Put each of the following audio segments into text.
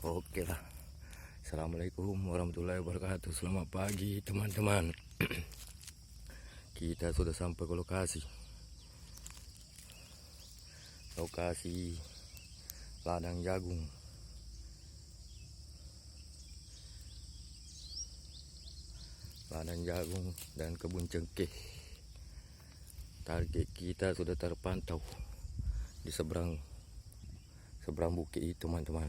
Oke lah. Assalamualaikum warahmatullahi wabarakatuh. Selamat pagi teman-teman. Kita sudah sampai ke lokasi ladang jagung. Ladang jagung dan kebun cengkeh. Target kita sudah terpantau di seberang bukit itu, teman-teman.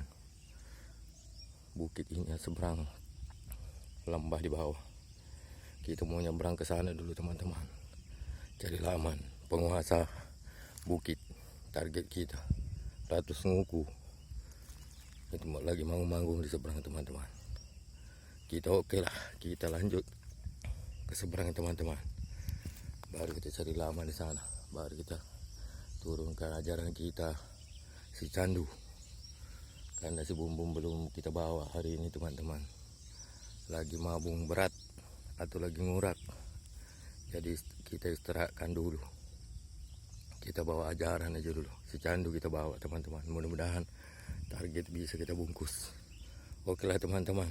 Bukit ini seberang lembah di bawah. Kita mau nyebrang ke sana dulu, teman-teman. Cari laman penguasa bukit. Target kita ratus nguku. Itu lagi manggung di seberang, teman-teman. Kita oke lah, kita lanjut ke seberang, teman-teman. Baru kita cari laman di sana. Baru kita turunkan ajaran kita si candu. Karena si bumbung belum kita bawa hari ini, teman-teman. Lagi mabung berat atau lagi ngurak. Jadi kita istirahatkan dulu. Kita bawa ajaran aja dulu. Si candu kita bawa, teman-teman. Mudah-mudahan target bisa kita bungkus. Oke lah, teman-teman.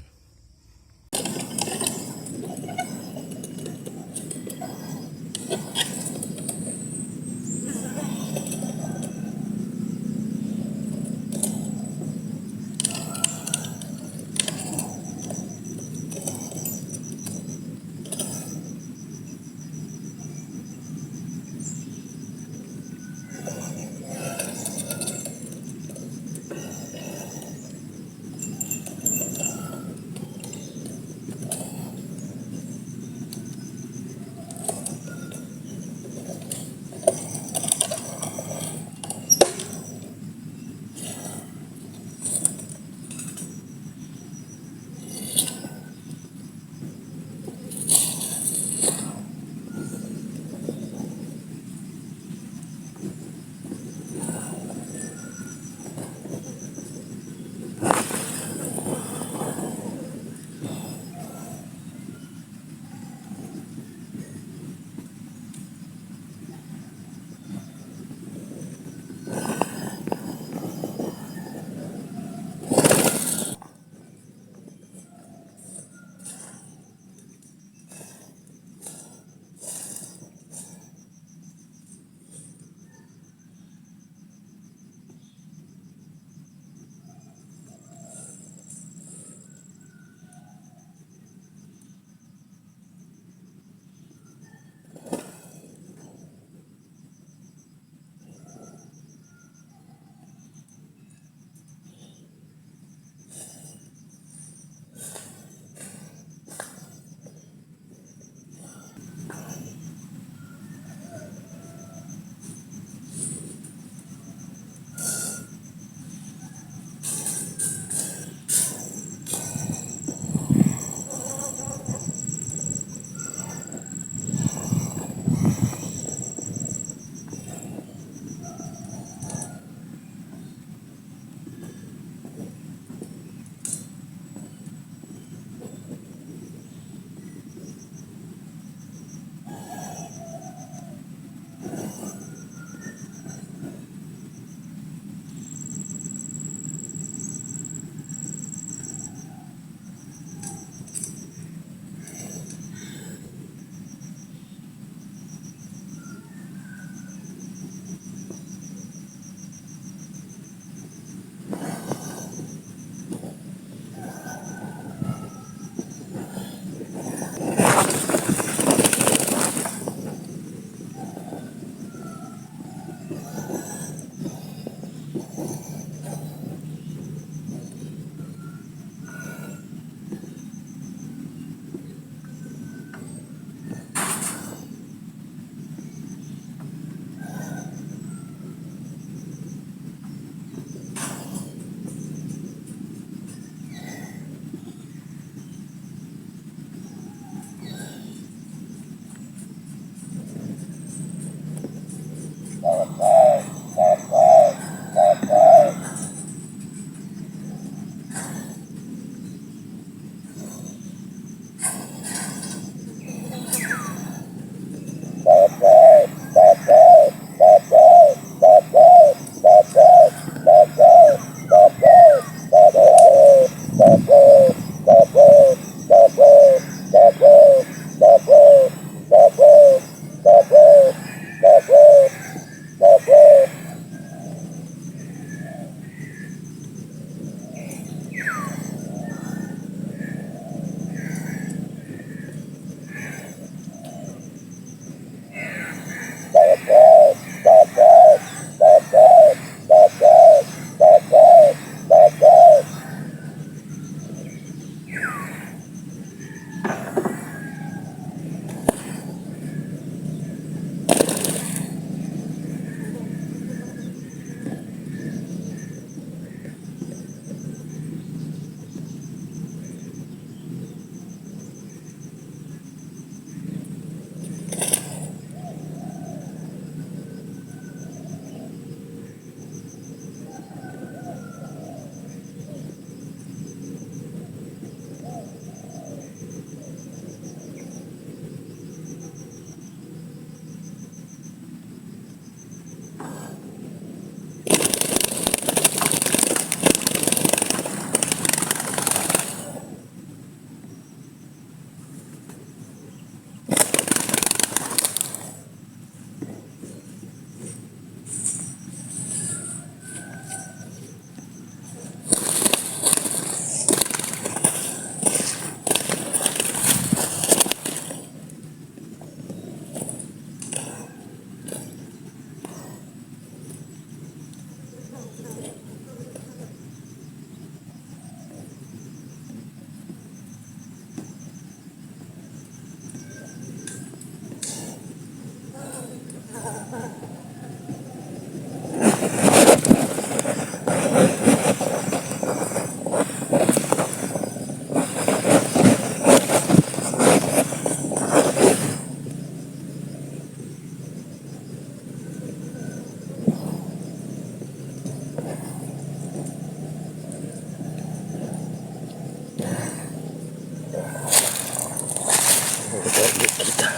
kita.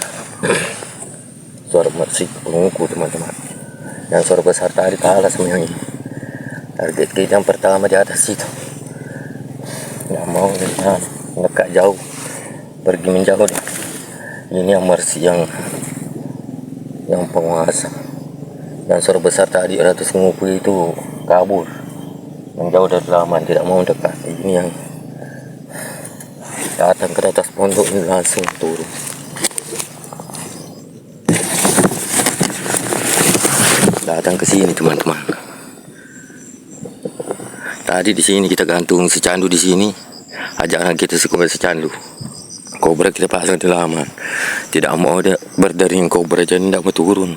Suara mersik menguku teman-teman. Yang suara besar tadi kalah sama yang ini. Target kita yang pertama di atas itu. Nggak mau ngekat jauh, pergi menjauh deh. Ini yang mersik yang penguasa. Yang suara besar tadi ratus menguku itu kabur, menjauh dari laman, tidak mau dekat. Ini yang datang ke atas pondok ini langsung turun. Datang ke sini teman-teman. Tadi di sini kita gantung secandu di sini. Ajaran kita secandu. Kobra kita pasang di laman. Tidak mau dia berdering kobra, jadi tidak mau turun.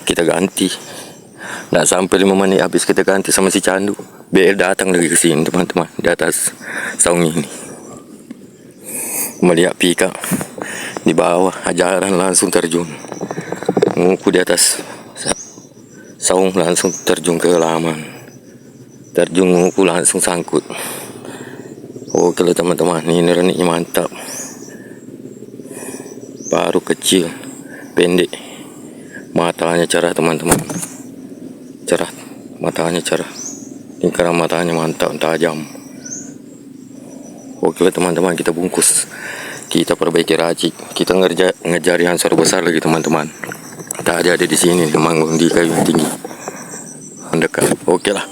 Kita ganti. Tidak sampai 5 menit habis kita ganti sama si candu. BL datang lagi ke sini teman-teman, di atas saung ini. Melihat pika di bawah, ajaran langsung terjun. Nguku di atas saung, langsung terjun ke laman. Terjun nguku langsung sangkut. Oke lah teman-teman, ini reniknya mantap. Baru kecil, pendek. Matanya cerah teman-teman. Cerah, matanya cerah. Incaran matanya mantap, tajam. Oke lah teman-teman, kita bungkus. Kita perbaiki racik. Kita ngejar yang suara besar lagi teman-teman. Tadi ada di sini, manggung di kayu tinggi. Mendekat. Oke lah.